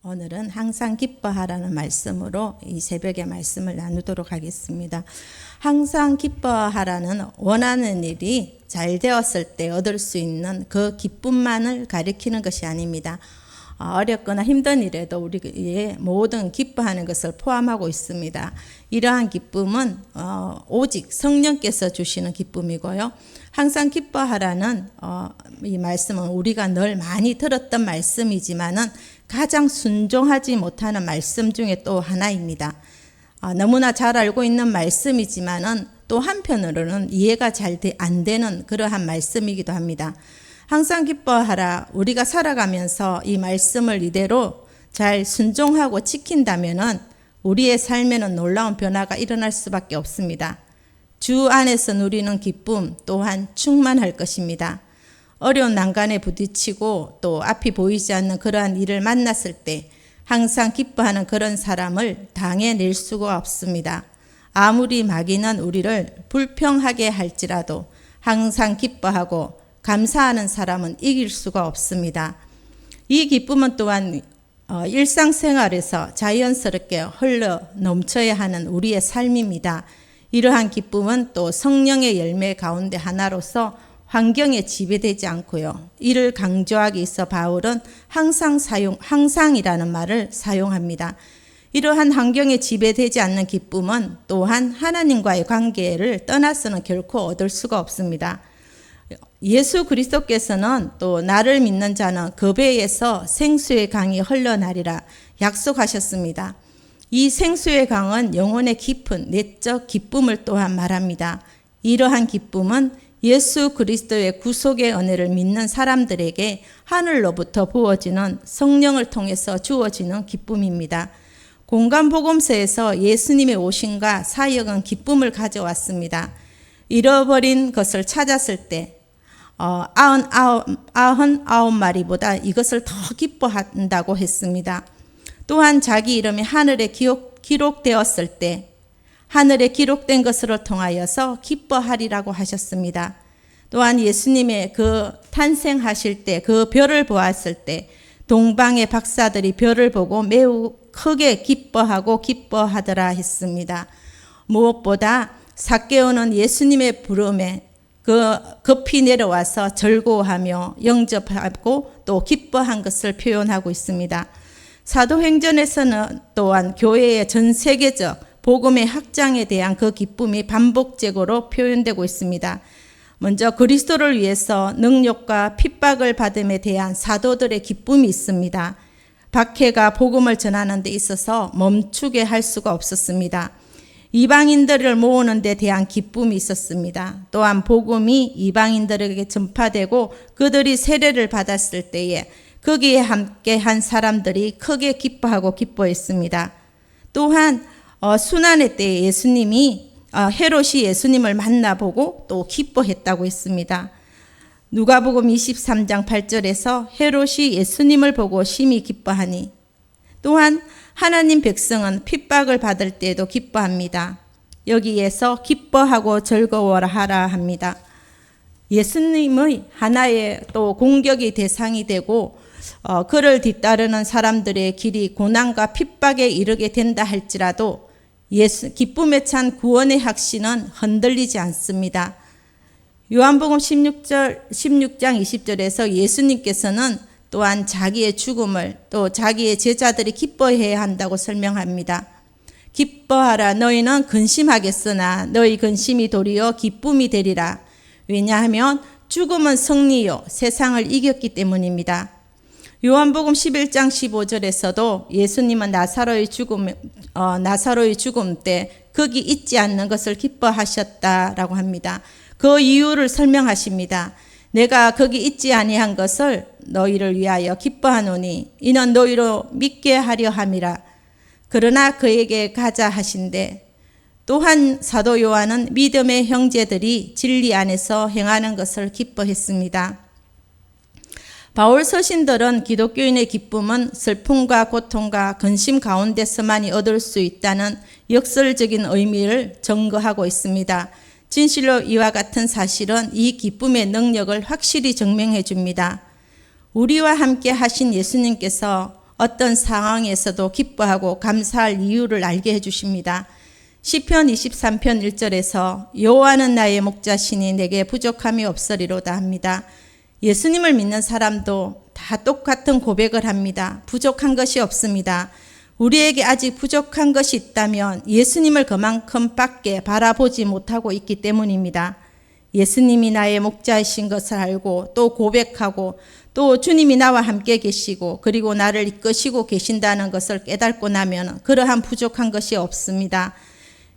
오늘은 항상 기뻐하라는 말씀으로 이 새벽의 말씀을 나누도록 하겠습니다. 항상 기뻐하라는 원하는 일이 잘 되었을 때 얻을 수 있는 그 기쁨만을 가리키는 것이 아닙니다. 어렵거나 힘든 일에도 우리의 모든 기뻐하는 것을 포함하고 있습니다. 이러한 기쁨은 오직 성령께서 주시는 기쁨이고요. 항상 기뻐하라는 이 말씀은 우리가 늘 많이 들었던 말씀이지만은 가장 순종하지 못하는 말씀 중에 또 하나입니다. 너무나 잘 알고 있는 말씀이지만은 또 한편으로는 이해가 잘 안 되는 그러한 말씀이기도 합니다. 항상 기뻐하라. 우리가 살아가면서 이 말씀을 이대로 잘 순종하고 지킨다면은 우리의 삶에는 놀라운 변화가 일어날 수밖에 없습니다. 주 안에서 누리는 기쁨 또한 충만할 것입니다. 어려운 난간에 부딪히고 또 앞이 보이지 않는 그러한 일을 만났을 때 항상 기뻐하는 그런 사람을 당해낼 수가 없습니다. 아무리 마귀는 우리를 불평하게 할지라도 항상 기뻐하고 감사하는 사람은 이길 수가 없습니다. 이 기쁨은 또한 일상생활에서 자연스럽게 흘러 넘쳐야 하는 우리의 삶입니다. 이러한 기쁨은 또 성령의 열매 가운데 하나로서 환경에 지배되지 않고요. 이를 강조하기 위해서 바울은 항상이라는 말을 사용합니다. 이러한 환경에 지배되지 않는 기쁨은 또한 하나님과의 관계를 떠나서는 결코 얻을 수가 없습니다. 예수 그리스도께서는 또 나를 믿는 자는 그 배에서 생수의 강이 흘러나리라 약속하셨습니다. 이 생수의 강은 영혼의 깊은 내적 기쁨을 또한 말합니다. 이러한 기쁨은 예수 그리스도의 구속의 은혜를 믿는 사람들에게 하늘로부터 부어지는 성령을 통해서 주어지는 기쁨입니다. 공간복음서에서 예수님의 오심과 사역은 기쁨을 가져왔습니다. 잃어버린 것을 찾았을 때 99마리보다 이것을 더 기뻐한다고 했습니다. 또한 자기 이름이 하늘에 기록되었을 때 하늘에 기록된 것을 통하여서 기뻐하리라고 하셨습니다. 또한 예수님의 그 탄생하실 때 그 별을 보았을 때 동방의 박사들이 별을 보고 매우 크게 기뻐하더라 했습니다. 무엇보다 삭개오는 예수님의 부름에 급히 내려와서 절고하며 영접하고 또 기뻐한 것을 표현하고 있습니다. 사도행전에서는 또한 교회의 전 세계적 복음의 확장에 대한 그 기쁨이 반복적으로 표현되고 있습니다. 먼저 그리스도를 위해서 능력과 핍박을 받음에 대한 사도들의 기쁨이 있습니다. 박해가 복음을 전하는 데 있어서 멈추게 할 수가 없었습니다. 이방인들을 모으는 데 대한 기쁨이 있었습니다. 또한 복음이 이방인들에게 전파되고 그들이 세례를 받았을 때에 거기에 함께한 사람들이 크게 기뻐하고 기뻐했습니다. 또한 순환의 때에 예수님이 헤롯이 예수님을 만나보고 또 기뻐했다고 했습니다. 누가복음 23장 8절에서 헤롯이 예수님을 보고 심히 기뻐하니 또한 하나님 백성은 핍박을 받을 때에도 기뻐합니다. 여기에서 기뻐하고 즐거워하라 합니다. 예수님의 하나의 또 공격의 대상이 되고 그를 뒤따르는 사람들의 길이 고난과 핍박에 이르게 된다 할지라도 기쁨에 찬 구원의 확신은 흔들리지 않습니다. 요한복음 16장 20절에서 예수님께서는 또한 자기의 죽음을 또 자기의 제자들이 기뻐해야 한다고 설명합니다. 기뻐하라. 너희는 근심하겠으나 너희 근심이 도리어 기쁨이 되리라. 왜냐하면 죽음은 승리요 세상을 이겼기 때문입니다. 요한복음 11장 15절에서도 예수님은 나사로의 죽음 때 거기 있지 않는 것을 기뻐하셨다라고 합니다. 그 이유를 설명하십니다. 내가 거기 있지 아니한 것을 너희를 위하여 기뻐하노니 이는 너희로 믿게 하려 함이라. 그러나 그에게 가자 하신대. 또한 사도 요한은 믿음의 형제들이 진리 안에서 행하는 것을 기뻐했습니다. 바울 서신들은 기독교인의 기쁨은 슬픔과 고통과 근심 가운데서만이 얻을 수 있다는 역설적인 의미를 증거하고 있습니다. 진실로 이와 같은 사실은 이 기쁨의 능력을 확실히 증명해 줍니다. 우리와 함께 하신 예수님께서 어떤 상황에서도 기뻐하고 감사할 이유를 알게 해주십니다. 시편 23편 1절에서 여호와는 나의 목자시니 내게 부족함이 없으리로다 합니다. 예수님을 믿는 사람도 다 똑같은 고백을 합니다. 부족한 것이 없습니다. 우리에게 아직 부족한 것이 있다면 예수님을 그만큼밖에 바라보지 못하고 있기 때문입니다. 예수님이 나의 목자이신 것을 알고 또 고백하고 또 주님이 나와 함께 계시고 그리고 나를 이끄시고 계신다는 것을 깨닫고 나면 그러한 부족한 것이 없습니다.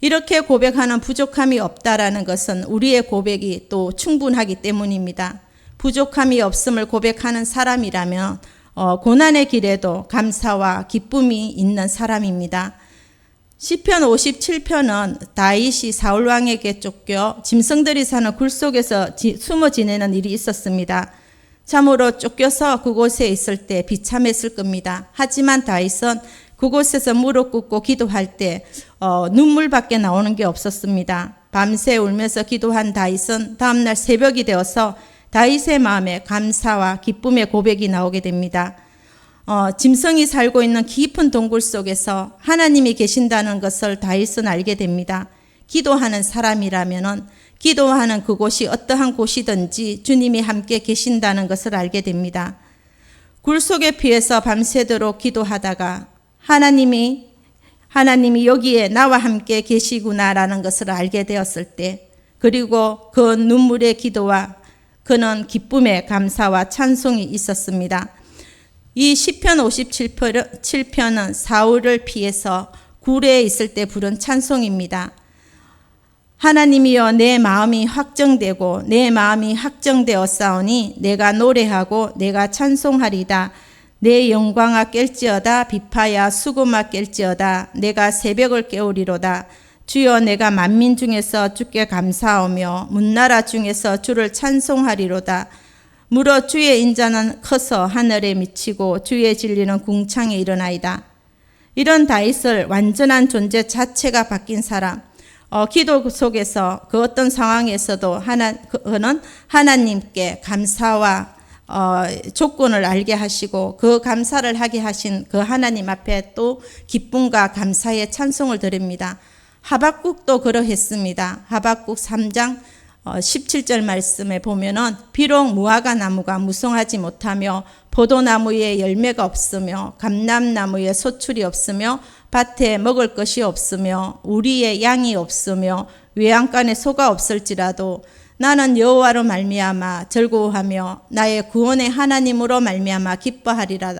이렇게 고백하는 부족함이 없다라는 것은 우리의 고백이 또 충분하기 때문입니다. 부족함이 없음을 고백하는 사람이라면 고난의 길에도 감사와 기쁨이 있는 사람입니다. 시편 57편은 다윗이 사울 왕에게 쫓겨 짐승들이 사는 굴 속에서 숨어 지내는 일이 있었습니다. 참으로 쫓겨서 그곳에 있을 때 비참했을 겁니다. 하지만 다윗은 그곳에서 무릎 꿇고 기도할 때 눈물밖에 나오는 게 없었습니다. 밤새 울면서 기도한 다윗은 다음날 새벽이 되어서 다윗의 마음에 감사와 기쁨의 고백이 나오게 됩니다. 짐승이 살고 있는 깊은 동굴 속에서 하나님이 계신다는 것을 다윗은 알게 됩니다. 기도하는 사람이라면은 기도하는 그곳이 어떠한 곳이든지 주님이 함께 계신다는 것을 알게 됩니다. 굴 속에 피해서 밤새도록 기도하다가 하나님이 여기에 나와 함께 계시구나라는 것을 알게 되었을 때, 그리고 그 눈물의 기도와 그는 기쁨의 감사와 찬송이 있었습니다. 이 시편 57편은 사울을 피해서 굴에 있을 때 부른 찬송입니다. 하나님이여 내 마음이 확정되고 내 마음이 확정되었사오니 내가 노래하고 내가 찬송하리다. 내 영광아 깰지어다 비파야 수고마 깰지어다 내가 새벽을 깨우리로다. 주여 내가 만민 중에서 주께 감사하며 문나라 중에서 주를 찬송하리로다. 무려 주의 인자는 커서 하늘에 미치고 주의 진리는 궁창에 일어나이다. 이런 다윗을 완전한 존재 자체가 바뀐 사람, 기도 속에서 그 어떤 상황에서도 그는 하나님께 감사와 조건을 알게 하시고 그 감사를 하게 하신 그 하나님 앞에 또 기쁨과 감사의 찬송을 드립니다. 하박국도 그러했습니다. 하박국 3장 17절 말씀에 보면은 비록 무화과 나무가 무성하지 못하며 포도나무에 열매가 없으며 감람나무에 소출이 없으며 밭에 먹을 것이 없으며 우리의 양이 없으며 외양간에 소가 없을지라도 나는 여호와로 말미암아 즐거워하며 나의 구원의 하나님으로 말미암아 기뻐하리라.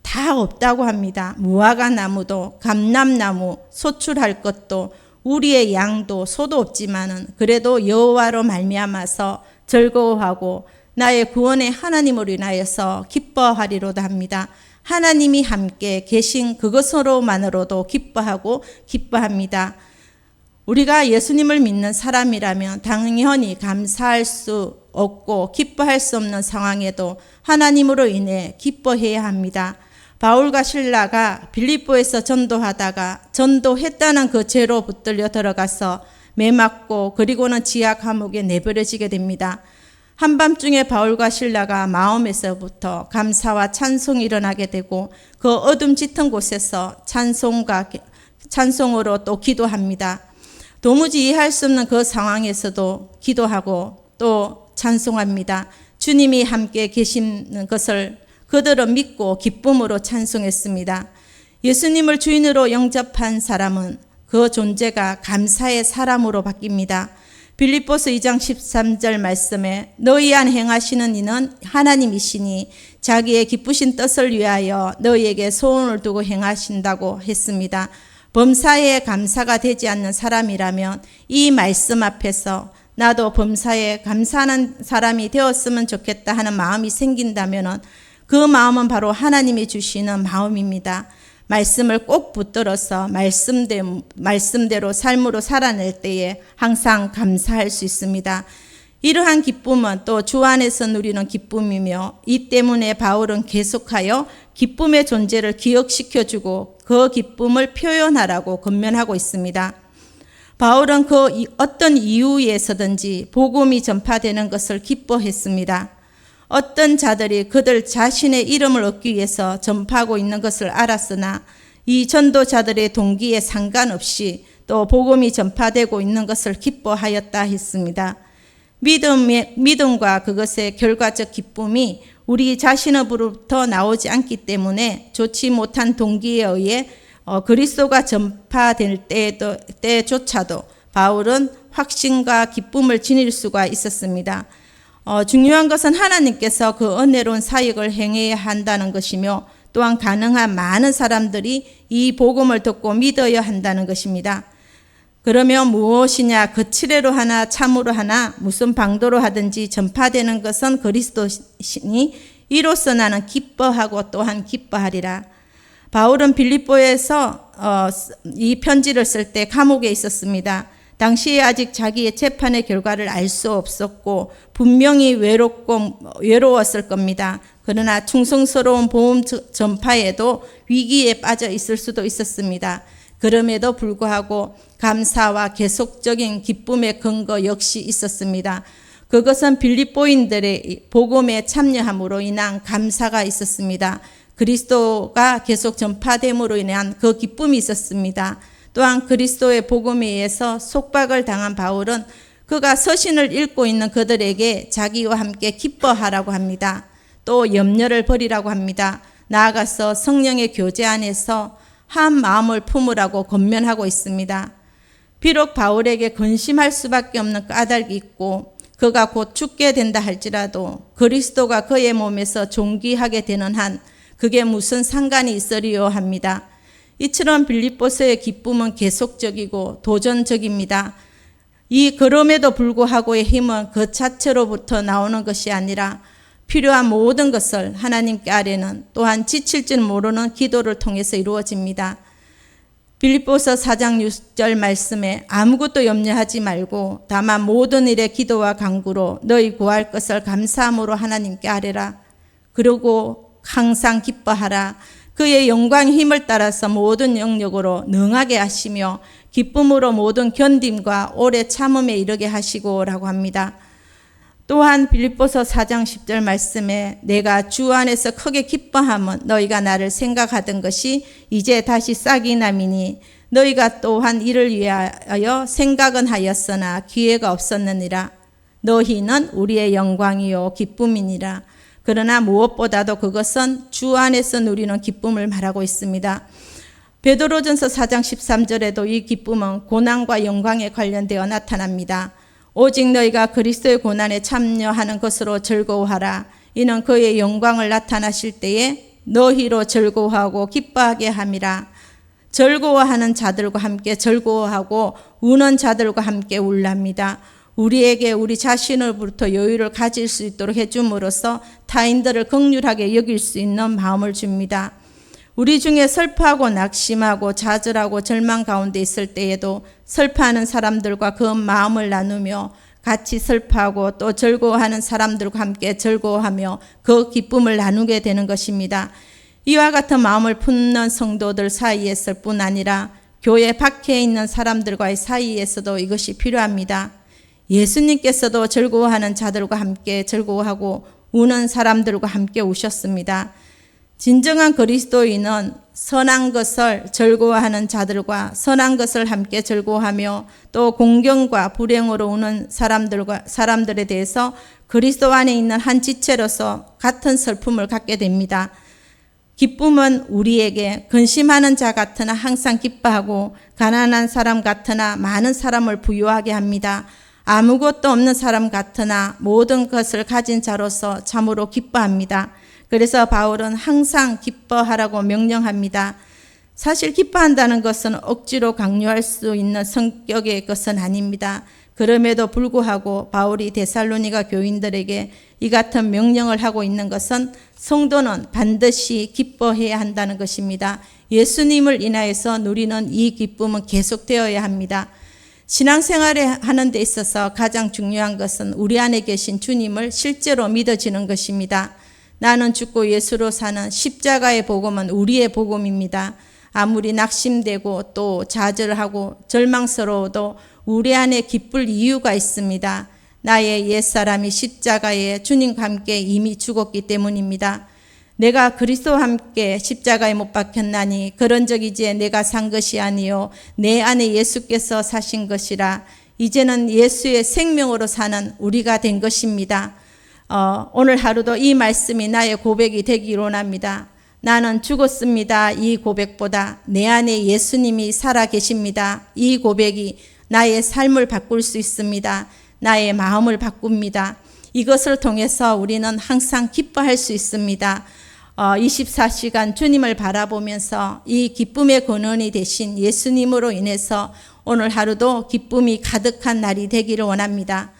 다 없다고 합니다. 무화과 나무도 감람나무 소출할 것도 우리의 양도 소도 없지만은 그래도 여호와로 말미암아서 즐거워하고 나의 구원의 하나님으로 인하여서 기뻐하리로다 합니다. 하나님이 함께 계신 그것으로만으로도 기뻐합니다. 우리가 예수님을 믿는 사람이라면 당연히 감사할 수 없고 기뻐할 수 없는 상황에도 하나님으로 인해 기뻐해야 합니다. 바울과 실라가 빌립보에서 전도하다가 전도했다는 그 죄로 붙들려 들어가서 매맞고 그리고는 지하 감옥에 내버려지게 됩니다. 한밤중에 바울과 실라가 마음에서부터 감사와 찬송이 일어나게 되고 그 어둠 짙은 곳에서 찬송으로 또 기도합니다. 도무지 이해할 수 없는 그 상황에서도 기도하고 또 찬송합니다. 주님이 함께 계시는 것을 그들은 믿고 기쁨으로 찬송했습니다. 예수님을 주인으로 영접한 사람은 그 존재가 감사의 사람으로 바뀝니다. 빌립보서 2장 13절 말씀에 너희 안 행하시는 이는 하나님이시니 자기의 기쁘신 뜻을 위하여 너희에게 소원을 두고 행하신다고 했습니다. 범사에 감사가 되지 않는 사람이라면 이 말씀 앞에서 나도 범사에 감사하는 사람이 되었으면 좋겠다 하는 마음이 생긴다면 그 마음은 바로 하나님이 주시는 마음입니다. 말씀을 꼭 붙들어서 말씀대로 삶으로 살아낼 때에 항상 감사할 수 있습니다. 이러한 기쁨은 또 주 안에서 누리는 기쁨이며 이 때문에 바울은 계속하여 기쁨의 존재를 기억시켜주고 그 기쁨을 표현하라고 권면하고 있습니다. 바울은 그 어떤 이유에서든지 복음이 전파되는 것을 기뻐했습니다. 어떤 자들이 그들 자신의 이름을 얻기 위해서 전파하고 있는 것을 알았으나 이 전도자들의 동기에 상관없이 또 복음이 전파되고 있는 것을 기뻐하였다 했습니다. 믿음과 그것의 결과적 기쁨이 우리 자신으로부터 나오지 않기 때문에 좋지 못한 동기에 의해 그리스도가 전파될 때조차도 바울은 확신과 기쁨을 지닐 수가 있었습니다. 중요한 것은 하나님께서 그 은혜로운 사역을 행해야 한다는 것이며 또한 가능한 많은 사람들이 이 복음을 듣고 믿어야 한다는 것입니다. 그러면 무엇이냐? 거칠애로 하나 참으로 하나 무슨 방도로 하든지 전파되는 것은 그리스도시니 이로써 나는 기뻐하고 또한 기뻐하리라. 바울은 빌립보에서 이 편지를 쓸 때 감옥에 있었습니다. 당시에 아직 자기의 재판의 결과를 알 수 없었고 분명히 외로웠을 겁니다. 그러나 충성스러운 복음 전파에도 위기에 빠져 있을 수도 있었습니다. 그럼에도 불구하고 감사와 계속적인 기쁨의 근거 역시 있었습니다. 그것은 빌립보인들의 복음에 참여함으로 인한 감사가 있었습니다. 그리스도가 계속 전파됨으로 인한 그 기쁨이 있었습니다. 또한 그리스도의 복음에 의해서 속박을 당한 바울은 그가 서신을 읽고 있는 그들에게 자기와 함께 기뻐하라고 합니다. 또 염려를 버리라고 합니다. 나아가서 성령의 교제 안에서 한 마음을 품으라고 권면하고 있습니다. 비록 바울에게 근심할 수밖에 없는 까닭이 있고 그가 곧 죽게 된다 할지라도 그리스도가 그의 몸에서 존귀하게 되는 한 그게 무슨 상관이 있으리요 합니다. 이처럼 빌립보서의 기쁨은 계속적이고 도전적입니다. 그럼에도 불구하고의 힘은 그 자체로부터 나오는 것이 아니라 필요한 모든 것을 하나님께 아뢰는 또한 지칠 줄 모르는 기도를 통해서 이루어집니다. 빌립보서 4장 6절 말씀에 아무것도 염려하지 말고 다만 모든 일에 기도와 간구로 너희 구할 것을 감사함으로 하나님께 아뢰라. 그리고 항상 기뻐하라. 그의 영광의 힘을 따라서 모든 영역으로 능하게 하시며 기쁨으로 모든 견딤과 오래 참음에 이르게 하시고라고 합니다. 또한 빌립보서 4장 10절 말씀에 내가 주 안에서 크게 기뻐함은 너희가 나를 생각하던 것이 이제 다시 싹이 남이니 너희가 또한 이를 위하여 생각은 하였으나 기회가 없었느니라. 너희는 우리의 영광이요 기쁨이니라. 그러나 무엇보다도 그것은 주 안에서 누리는 기쁨을 말하고 있습니다. 베드로전서 4장 13절에도 이 기쁨은 고난과 영광에 관련되어 나타납니다. 오직 너희가 그리스도의 고난에 참여하는 것으로 즐거워하라. 이는 그의 영광을 나타나실 때에 너희로 즐거워하고 기뻐하게 함이라. 즐거워하는 자들과 함께 즐거워하고 우는 자들과 함께 울랍니다. 우리에게 우리 자신으로부터 여유를 가질 수 있도록 해줌으로써 타인들을 긍휼하게 여길 수 있는 마음을 줍니다. 우리 중에 슬퍼하고 낙심하고 좌절하고 절망 가운데 있을 때에도 슬퍼하는 사람들과 그 마음을 나누며 같이 슬퍼하고 또 즐거워하는 사람들과 함께 즐거워하며 그 기쁨을 나누게 되는 것입니다. 이와 같은 마음을 품는 성도들 사이에서 뿐 아니라 교회 밖에 있는 사람들과의 사이에서도 이것이 필요합니다. 예수님께서도 즐거워하는 자들과 함께 즐거워하고 우는 사람들과 함께 우셨습니다. 진정한 그리스도인은 선한 것을 즐거워하는 자들과 선한 것을 함께 즐거워하며 또 공경과 불행으로 우는 사람들에 대해서 그리스도 안에 있는 한 지체로서 같은 슬픔을 갖게 됩니다. 기쁨은 우리에게 근심하는 자 같으나 항상 기뻐하고 가난한 사람 같으나 많은 사람을 부유하게 합니다. 아무것도 없는 사람 같으나 모든 것을 가진 자로서 참으로 기뻐합니다. 그래서 바울은 항상 기뻐하라고 명령합니다. 사실 기뻐한다는 것은 억지로 강요할 수 있는 성격의 것은 아닙니다. 그럼에도 불구하고 바울이 데살로니가 교인들에게 이 같은 명령을 하고 있는 것은 성도는 반드시 기뻐해야 한다는 것입니다. 예수님을 인하여서 누리는 이 기쁨은 계속되어야 합니다. 신앙생활을 하는 데 있어서 가장 중요한 것은 우리 안에 계신 주님을 실제로 믿어지는 것입니다. 나는 죽고 예수로 사는 십자가의 복음은 우리의 복음입니다. 아무리 낙심되고 또 좌절하고 절망스러워도 우리 안에 기쁠 이유가 있습니다. 나의 옛사람이 십자가에 주님과 함께 이미 죽었기 때문입니다. 내가 그리스도와 함께 십자가에 못 박혔나니 그런 적 이제 내가 산 것이 아니요 내 안에 예수께서 사신 것이라. 이제는 예수의 생명으로 사는 우리가 된 것입니다. 오늘 하루도 이 말씀이 나의 고백이 되기를 원합니다. 나는 죽었습니다. 이 고백보다 내 안에 예수님이 살아 계십니다. 이 고백이 나의 삶을 바꿀 수 있습니다. 나의 마음을 바꿉니다. 이것을 통해서 우리는 항상 기뻐할 수 있습니다. 24시간 주님을 바라보면서 이 기쁨의 근원이 되신 예수님으로 인해서 오늘 하루도 기쁨이 가득한 날이 되기를 원합니다.